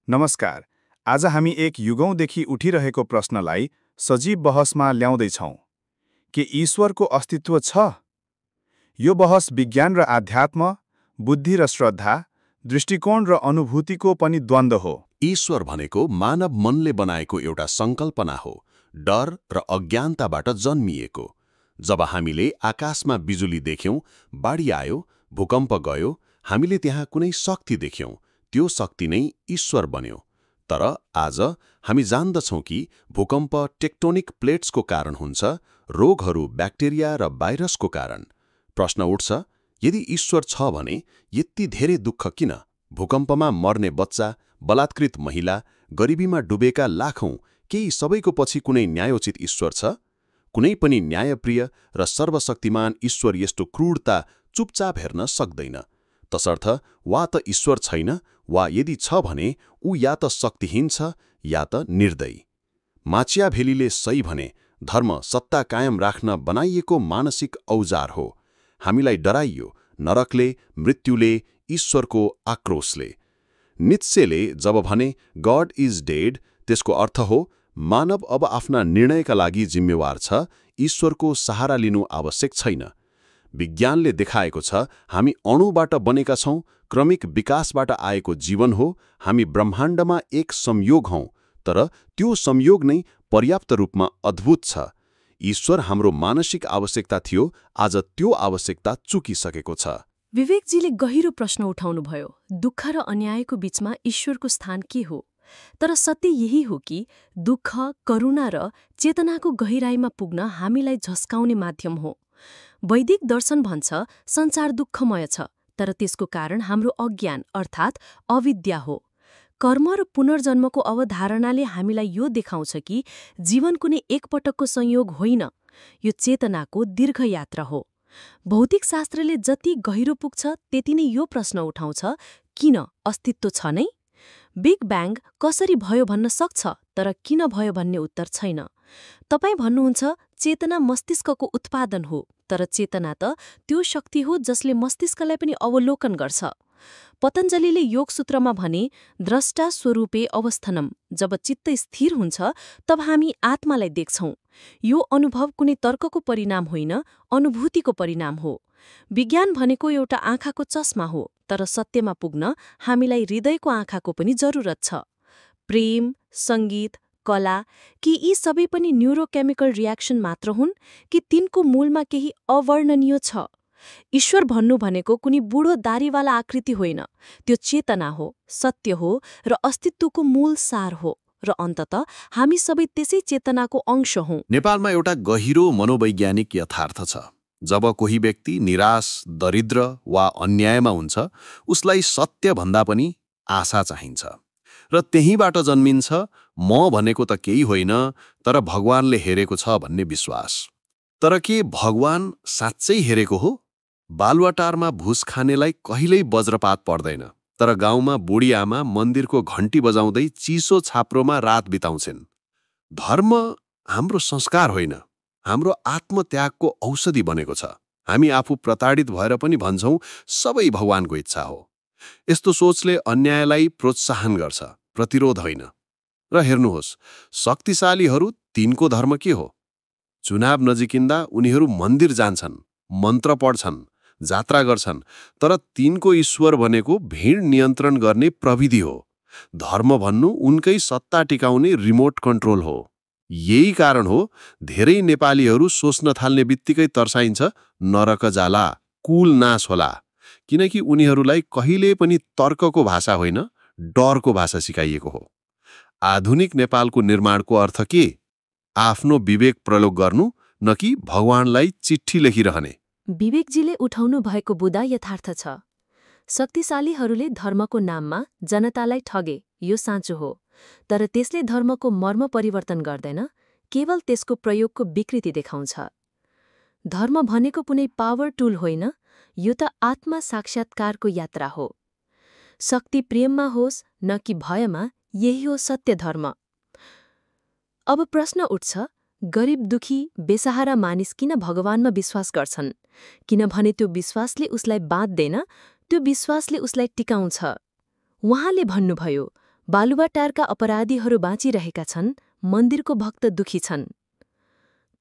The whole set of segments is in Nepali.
नमस्कार। आज हामी एक युगौंदेखि उठिरहेको प्रश्नलाई सजीव बहसमा ल्याउँदैछौँ। के ईश्वरको अस्तित्व छ? यो बहस विज्ञान र आध्यात्म, बुद्धि र श्रद्धा, दृष्टिकोण र अनुभूतिको पनि द्वन्द्व हो। ईश्वर भनेको मानव मनले बनाएको एउटा संकल्पना हो, डर र अज्ञानताबाट जन्मिएको। जब हामीले आकाशमा बिजुली देख्यौं, बाढी आयो, भूकम्प गयो, हामीले त्यहाँ कुनै शक्ति देख्यौं, त्यो शक्ति नै ईश्वर बन्यो। तर आज हामी जान्दछौं कि भूकम्प टेक्टोनिक प्लेट्सको कारण हुन्छ, रोगहरू ब्याक्टेरिया र भाइरसको कारण। प्रश्न उठ्छ, यदि ईश्वर छ भने यति धेरै दुःख किन? भूकम्पमा मर्ने बच्चा, बलात्कृत महिला, गरिबीमा डुबेका लाखौं, केही सबैको पछि कुनै न्यायोचित ईश्वर छ? कुनै पनि न्यायप्रिय र सर्वशक्तिमान ईश्वर यस्तो क्रूरता चुपचाप हेर्न सक्दैन। तसर्थ वा त ईश्वर छैन, वा यदि छ भने ऊ या त शक्तिहीन छ या त निर्दयी। माचियाभेलीले सही भने, धर्म सत्ता कायम राख्न बनाइएको मानसिक औजार हो। हामीलाई डराइयो नरकले, मृत्युले, ईश्वरको आक्रोशले। नित्सेले जब भने गॉड इज डेड, त्यसको अर्थ हो मानव अब आफ्ना निर्णयका लागि जिम्मेवार छ, ईश्वरको सहारा लिनु आवश्यक छैन। विज्ञानले देखाएको छ हामी अणुबाट बनेका छौं, क्रमिक विकासबाट आएको जीवन हो, हामी ब्रह्माण्डमा एक संयोग हौं, तर त्यो संयोग नै पर्याप्त रूपमा अद्भुत छ। ईश्वर हाम्रो मानसिक आवश्यकता थियो, आज त्यो आवश्यकता चुकिसकेको छ। विवेकजीले गहिरो प्रश्न उठाउनुभयो, दुःख र अन्यायको बीचमा ईश्वरको स्थान के हो? तर सत्य यही हो कि दुःख, करुणा र चेतनाको गहिराईमा पुग्न हामीलाई झस्काउने माध्यम हो। वैदिक दर्शन भन्छ संसार दुःखमय छ, तर त्यसको कारण हाम्रो अज्ञान अर्थात् अविद्या हो। कर्म र पुनर्जन्मको अवधारणाले हामीलाई यो देखाउँछ कि जीवन कुनै एकपटकको संयोग होइन, यो चेतनाको दीर्घ यात्रा हो। भौतिक शास्त्रले जति गहिरो पुग्छ त्यति नै यो प्रश्न उठाउँछ, किन अस्तित्व छ नै? बिग ब्याङ कसरी भयो भन्न सक्छ, तर किन भयो भन्ने उत्तर छैन। तपाईँ भन्नुहुन्छ चेतना मस्तिष्कको उत्पादन हो, तर चेतना त त्यो शक्ति हो जसले मस्तिष्कलाई पनि अवलोकन गर्छ। पतञ्जलिले योग सूत्रमा भने, द्रष्टा स्वरूपे अवस्थानम, जब चित्त स्थिर हुन्छ तब हामी आत्मालाई देख्छौं। यो अनुभव कुनै तर्कको परिणाम होइन, अनुभूतिको परिणाम हो। विज्ञान भनेको एउटा आँखाको चस्मा हो, तर सत्यमा पुग्न हामीलाई हृदयको आँखाको पनि जरुरत छ। प्रेम, संगीत, कला, कि यी सबै पनि न्यूरोकेमिकल रियाक्सन मात्र हुन्, कि तिनको मूलमा केही अवर्णनीय छ? ईश्वर भन्नु भनेको कुनै बुढो दारीवाला आकृति होइन, त्यो चेतना हो, सत्य हो र अस्तित्वको मूल सार हो, र अन्ततः हामी सबै त्यसै चेतनाको अंश हौं। नेपालमा एउटा गहिरो मनोवैज्ञानिक यथार्थ छ। जब कोही व्यक्ति निराश, दरिद्र वा अन्यायमा हुन्छ, उसलाई सत्यभन्दा पनि आशा चाहिन्छ, र त्यहीबाट जन्मिन्छ म भनेको त केही होइन, तर भगवानले हेरेको छ भन्ने विश्वास। तर के भगवान साँच्चै हेरेको हो? बालुवाटारमा भुस खानेलाई कहिल्यै वज्रपात पर्दैन, तर गाउँमा बुढी आमा मन्दिरको घण्टी बजाउँदै चिसो छाप्रोमा रात बिताउँछिन्। धर्म हाम्रो संस्कार होइन, हाम्रो आत्मत्यागको औषधि बनेको छ। हामी आफू प्रताडित भएर पनि भन्छौं सबै भगवानको इच्छा हो। यस्तो सोचले अन्यायलाई प्रोत्साहन गर्छ, प्रतिरोध होइन। र हेर्नुहोस्, शक्तिशालीहरू तिनको धर्म के हो? चुनाव नजिकिँदा उनीहरू मन्दिर जान्छन्, मन्त्र पढ्छन्, जात्रा गर्छन्, तर तिनको ईश्वर भनेको भीड नियन्त्रण गर्ने प्रविधि हो। धर्म भन्नु उनकै सत्ता टिकाउने रिमोट कन्ट्रोल हो। यही कारण हो धेरै नेपालीहरू सोच्न थाल्ने बित्तिकै तर्साइन्छ नरक जाला, कुल नाश होला, किनकि उनीहरूलाई कहिले पनि तर्कको भाषा होइन, डरको भाषा सिकाइएको हो। आधुनिक नेपालको निर्माणको अर्थ के? आफ्नो विवेक प्रयोग गर्नु, न कि भगवानलाई चिठी लेखिरहने। विवेकजीले उठाउनु भएको बुदा यथार्थ छ। शक्तिशालीहरूले धर्मको नाममा जनतालाई ठगे, यो साँचो हो, तर त्यसले धर्मको मर्म परिवर्तन गर्दैन, केवल त्यसको प्रयोगको विकृति देखाउँछ। धर्म भनेको कुनै पावर टुल होइन, यो त आत्मा साक्षात्कारको यात्रा हो। शक्ति प्रेममा होस् न कि भयमा, यही हो सत्य धर्म। अब प्रश्न उठ्छ, गरिब, दुखी, बेसहारा मानिस किन भगवानमा विश्वास गर्छन्? किनभने त्यो विश्वासले उसलाई बाँध्दैन, त्यो विश्वासले उसलाई टिकाउँछ। उहाँले भन्नुभयो, बालुवाटारका अपराधीहरू बाँचिरहेका छन्, मन्दिरको भक्त दुखी छन्।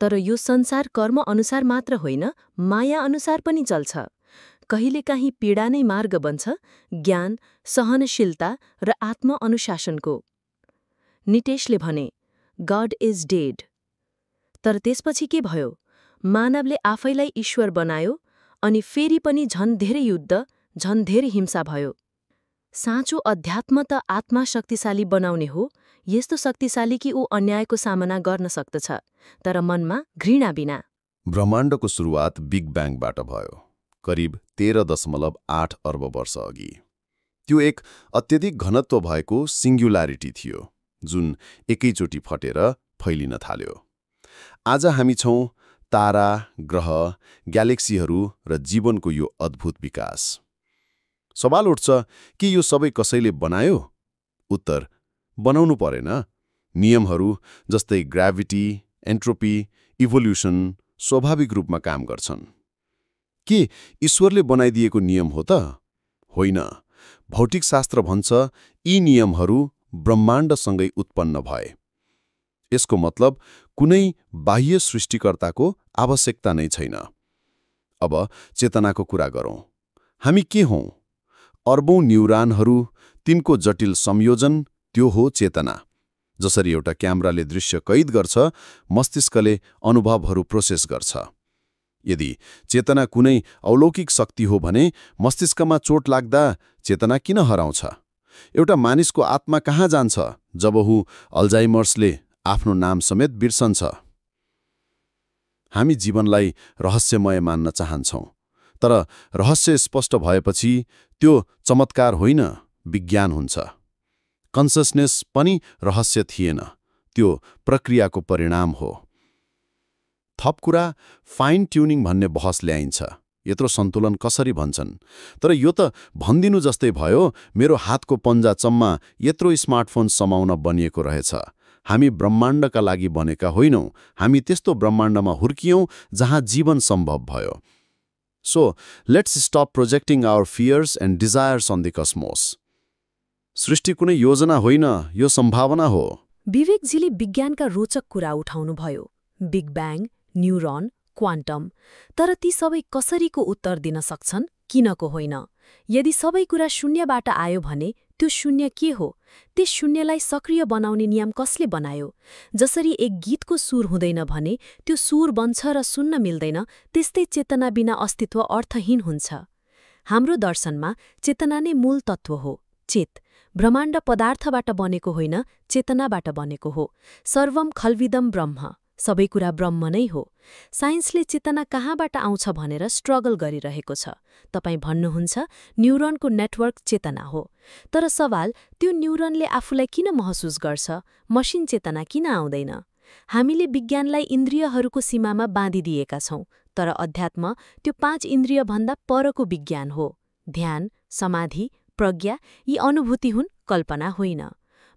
तर यो संसार कर्म अनुसार मात्र होइन, माया अनुसार पनि चल्छ। कहिलेकाहीँ पीडा नै मार्ग बन्छ, ज्ञान, सहनशीलता र आत्म-अनुशासनको। निटेशले भने, गॉड इज डेड। तर त्यसपछि के भयो? मानवले आफैलाई ईश्वर बनायो, अनि फेरि पनि झन धेरै युद्ध, झन धेरै हिंसा भयो। साँचो अध्यात्म त आत्मा शक्तिशाली बनाउने हो, यस्तो शक्तिशाली कि ऊ अन्यायको सामना गर्न सक्दछ, तर मनमा घृणा बिना। ब्रह्माण्डको सुरुवात बिग ब्याङबाट भयो, करिब 13.8 अर्ब वर्ष अघि। त्यो एक अत्यधिक घनत्व भएको सिङ्ग्युलारिटी थियो, जुन एकैचोटि फटेर फैलिन थाल्यो। आज हामी छौँ तारा, ग्रह, ग्यालेक्सीहरू र जीवनको यो अद्भुत विकास। सवाल उठ्छ कि यो सबै कसैले बनायो? उत्तर, बनाउनु परेन। नियमहरू जस्तै ग्राभिटी, एन्ट्रोपी, इभोल्युसन स्वाभाविक रूपमा काम गर्छन्। के ईश्वरले बनाइदिएको नियम हो त? होइन। भौतिक शास्त्र भन्छ यी नियमहरू ब्रह्माण्डसँगै उत्पन्न भए। यसको मतलब कुनै बाह्य सृष्टिकर्ताको आवश्यकता नै छैन। अब चेतनाको कुरा गरौँ। हामी के हौँ? अर्बौं न्युरानहरू, तिनको जटिल संयोजन, त्यो हो चेतना। जसरी एउटा क्यामेराले दृश्य कैद गर्छ, मस्तिष्कले अनुभवहरू प्रोसेस गर्छ। यदि चेतना कुनै अलौकिक शक्ति हो भने मस्तिष्कमा चोट लाग्दा चेतना किन हराउँछ? एउटा मानिसको आत्मा कहाँ जान्छ जब ऊ अल्जाइमर्सले आफ्नो नाम समेत बिर्सन्छ? हामी जीवनलाई रहस्यमय मान्न चाहन्छौँ, तर रहस्य स्पष्ट भएपछि त्यो चमत्कार होइन, विज्ञान हुन्छ। कन्ससनेस पनि रहस्य थिएन, त्यो प्रक्रियाको परिणाम हो। थप कुरा फाइन ट्युनिङ भन्ने बहस ल्याइन्छ। यत्रो सन्तुलन कसरी भन्छन्? तर यो त भनिदिनु जस्तै भयो, मेरो हातको पन्जा चम्मा यत्रो स्मार्टफोन समाउन बनिएको रहेछ। हामी ब्रह्माण्डका लागि बनेका होइनौँ, हामी त्यस्तो ब्रह्माण्डमा हुर्कियौँ जहाँ जीवन सम्भव भयो। So let's stop projecting our fears and desires on the cosmos. सृष्टि कुनै योजना होइन, यो सम्भावना हो। विवेकजीले विज्ञानका रोचक कुरा उठाउनुभयो, बिग ब्याङ, न्युरोन, क्वान्टम। तर ती सबै कसरीको उत्तर दिन सक्छन्, किनको होइन? यदि सबै कुरा शून्यबाट आयो भने त्यो शून्य के हो? त्यस शून्यलाई सक्रिय बनाउने नियम कसले बनायो? जसरी एक गीतको सुर हुँदैन भने त्यो सुर बन्छ र सुन्न मिल्दैन, त्यस्तै चेतना बिना अस्तित्व अर्थहीन हुन्छ। हाम्रो दर्शनमा चेतना नै मूल तत्त्व हो। चेत, ब्रह्माण्ड पदार्थबाट बनेको होइन, चेतनाबाट बनेको हो। सर्वम खल्विदम ब्रह्म, सबै कुरा ब्रह्म नै हो। साइन्सले चेतना कहाँबाट आउँछ भनेर स्ट्रगल गरिरहेको छ। तपाईँ भन्नुहुन्छ न्युरोनको नेटवर्क चेतना हो। तर सवाल, त्यो न्युरोनले आफूलाई किन महसुस गर्छ? मसिन चेतना किन आउँदैन? हामीले विज्ञानलाई इन्द्रियहरूको सीमामा बाँधिदिएका छौँ, तर अध्यात्म त्यो 5 इन्द्रियभन्दा परको विज्ञान हो। ध्यान, समाधि, प्रज्ञा यी अनुभूति हुन्, कल्पना होइन।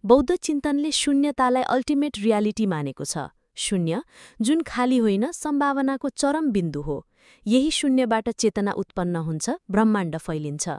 बौद्ध चिन्तनले शून्यतालाई अल्टिमेट रियालिटी मानेको छ। शून्य, जुन खाली होइन, सम्भावनाको चरम बिन्दु हो। यही शून्यबाट चेतना उत्पन्न हुन्छ, ब्रह्माण्ड फैलिन्छ।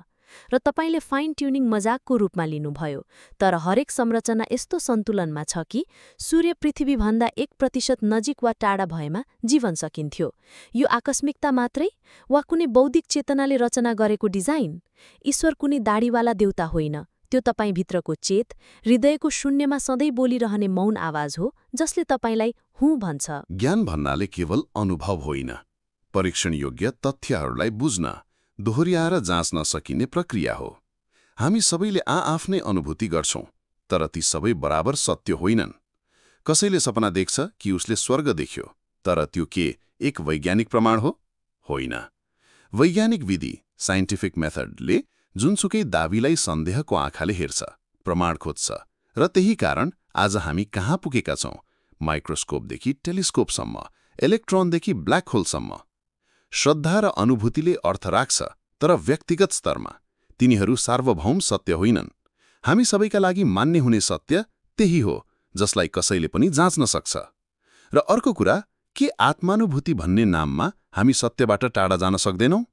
र तपाईँले फाइन ट्युनिङ मजाकको रूपमा लिनुभयो, तर हरेक संरचना यस्तो सन्तुलनमा छ कि सूर्य पृथ्वीभन्दा 1% नजिक वा टाढा भएमा जीवन सकिन्थ्यो। यो आकस्मिकता मात्रै वा कुनै बौद्धिक चेतनाले रचना गरेको डिजाइन? ईश्वर कुनै दाढीवाला देवता होइन, त्यो तपाईँभित्रको चेत, हृदयको शून्यमा सधैँ बोलिरहने मौन आवाज हो, जसले तपाईँलाई हुँ भन्छ। ज्ञान भन्नाले केवल अनुभव होइन, परीक्षणयोग्य तथ्यहरूलाई बुझ्न, दोहोर्याएर जाँच्न सकिने प्रक्रिया हो। हामी सबैले आआफ्नै अनुभूति गर्छौं, तर ती सबै बराबर सत्य होइनन्। कसैले सपना देख्छ कि उसले स्वर्ग देख्यो, तर त्यो के एक वैज्ञानिक प्रमाण हो? होइन। वैज्ञानिक विधि, साइन्टिफिक मेथडले जुनसुकै दावीलाई सन्देहको आँखाले हेर्छ, प्रमाण खोज्छ, र त्यही कारण आज हामी कहाँ पुगेका छौं? माइक्रोस्कोपदेखि टेलिस्कोपसम्म, इलेक्ट्रोनदेखि ब्ल्याक होलसम्म। श्रद्धा र अनुभूतिले अर्थ राख्छ, तर व्यक्तिगत स्तरमा तिनीहरू सार्वभौम सत्य होइनन्। हामी सबैका लागि मान्य हुने सत्य त्यही हो, जसलाई कसैले पनि जाँच्न सक्छ। र अर्को कुरा, के आत्मानुभूति भन्ने नाममा हामी सत्यबाट टाढा जान सक्दैनौँ?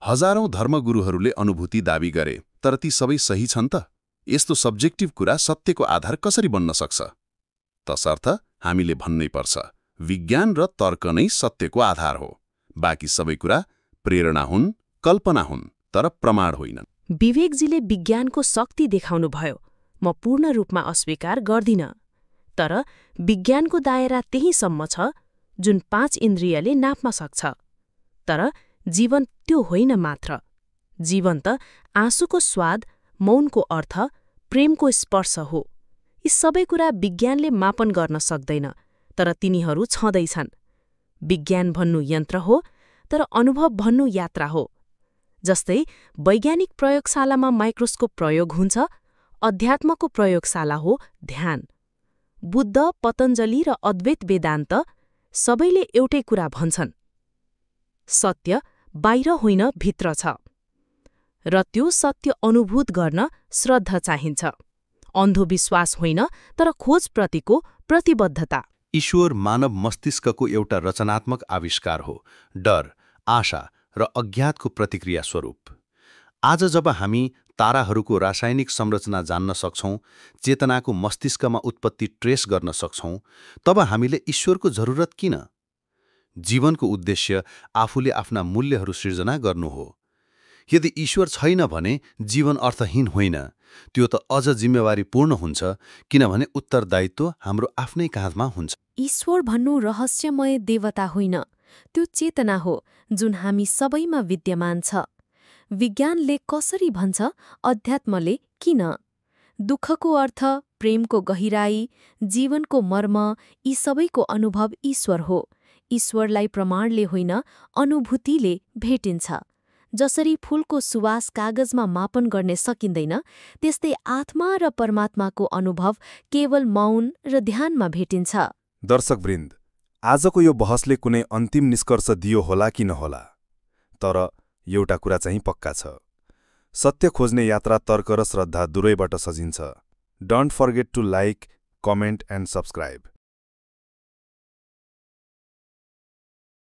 हजारौं धर्मगुरुहरूले अनुभूति दावी गरे, तर ती सबै सही छन् त? यस्तो सब्जेक्टिभ कुरा सत्यको आधार कसरी बन्न सक्छ? तसर्थ हामीले भन्नै पर्छ, विज्ञान र तर्क नै सत्यको आधार हो। बाँकी सबै कुरा प्रेरणा हुन्, कल्पना हुन्, तर प्रमाण होइनन्। विवेकजीले विज्ञानको शक्ति देखाउनुभयो, म पूर्ण रूपमा अस्वीकार गर्दिन। तर विज्ञानको दायरा त्यहीसम्म छ जुन 5 इन्द्रियले नाप्न सक्छ। तर जीवन त्यो होइन मात्र। जीवन त आँसुको स्वाद, मौनको अर्थ, प्रेमको स्पर्श हो। यी सबै कुरा विज्ञानले मापन गर्न सक्दैन, तर तिनीहरू छँदैछन्। विज्ञान भन्नु यन्त्र हो, तर अनुभव भन्नु यात्रा हो। जस्तै वैज्ञानिक प्रयोगशालामा माइक्रोस्कोप प्रयोग हुन्छ, अध्यात्मको प्रयोगशाला हो ध्यान। बुद्ध, पतञ्जलि र अद्वैत वेदान्त सबैले एउटै कुरा भन्छन्, सत्य बाहिर होइन भित्र छ, र त्यो सत्य अनुभूत गर्न श्रद्धा चाहिन्छ। अन्धविश्वास होइन, तर खोजप्रतिको प्रतिबद्धता। ईश्वर मानव मस्तिष्कको एउटा रचनात्मक आविष्कार हो, डर, आशा र अज्ञातको प्रतिक्रिया स्वरूप। आज जब हामी ताराहरूको रासायनिक संरचना जान्न सक्छौं, चेतनाको मस्तिष्कमा उत्पत्ति ट्रेस गर्न सक्छौं, तब हामीले ईश्वरको जरुरत किन? जीवनको उद्देश्य आफूले आफ्ना मूल्यहरू सिर्जना गर्नु हो। यदि ईश्वर छैन भने जीवन अर्थहीन होइन, त्यो त अझ जिम्मेवारीपूर्ण हुन्छ, किनभने उत्तरदायित्व हाम्रो आफ्नै काँधमा हुन्छ। ईश्वर भन्नु रहस्यमय देवता होइन, त्यो चेतना हो जुन हामी सबैमा विद्यमान छ। विज्ञानले कसरी भन्छ, अध्यात्मले किन? दुःखको अर्थ, प्रेमको गहिराई, जीवनको मर्म, यी सबैको अनुभव ईश्वर हो। ईश्वरलाई प्रमाणले होइन, अनुभूतिले भेटिन्छ। जसरी फूलको सुवास कागजमा मापन गर्ने सकिँदैन, त्यस्तै आत्मा र परमात्माको अनुभव केवल मौन र ध्यानमा भेटिन्छ। दर्शकवृन्द, आजको यो बहसले कुनै अन्तिम निष्कर्ष दियो होला कि नहोला, तर एउटा कुरा चाहिँ पक्का छ, सत्य खोज्ने यात्रा तर्क र श्रद्धा दुवैबाट सजिन्छ। Don't forget to like, comment and subscribe.